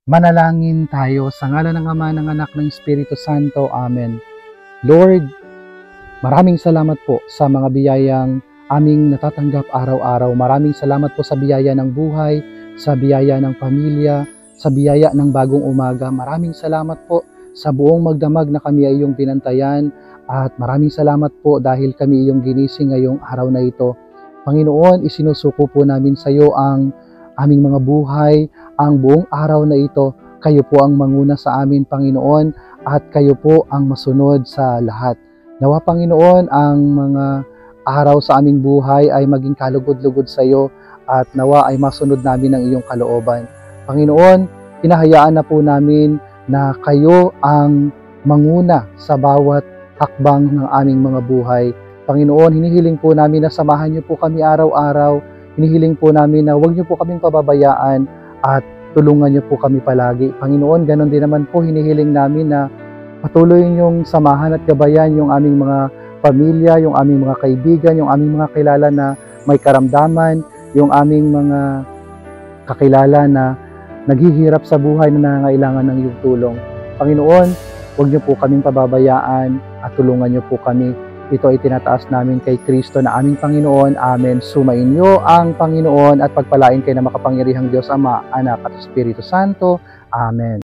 Manalangin tayo sa ngalan ng Ama, ng Anak, ng Espiritu Santo. Amen. Lord, maraming salamat po sa mga biyayang aming natatanggap araw-araw. Maraming salamat po sa biyaya ng buhay, sa biyaya ng pamilya, sa biyaya ng bagong umaga. Maraming salamat po sa buong magdamag na kami ay iyong binantayan, at maraming salamat po dahil kami iyong ginising ngayong araw na ito. Panginoon, isinusuko po namin sa iyo ang aming mga buhay, ang buong araw na ito. Kayo po ang manguna sa amin, Panginoon, at kayo po ang masunod sa lahat. Nawa, Panginoon, ang mga araw sa aming buhay ay maging kalugod-lugod sa iyo, at nawa ay masunod namin ang iyong kalooban. Panginoon, hinahayaan na po namin na kayo ang manguna sa bawat hakbang ng aming mga buhay. Panginoon, hinihiling po namin na samahan niyo po kami araw-araw. Hinihiling po namin na huwag niyo po kaming pababayaan at tulungan niyo po kami palagi. Panginoon, ganon din naman po hinihiling namin na patuloy niyong samahan at gabayan yung aming mga pamilya, yung aming mga kaibigan, yung aming mga kilala na may karamdaman, yung aming mga kakilala na naghihirap sa buhay na nangangailangan ng iyong tulong. Panginoon, huwag niyo po kaming pababayaan at tulungan niyo po kami. Ito ay tinataas namin kay Kristo na aming Panginoon. Amen. Sumainyo ang Panginoon at pagpalain kayo na makapangyarihang Diyos Ama, Anak at Espiritu Santo. Amen.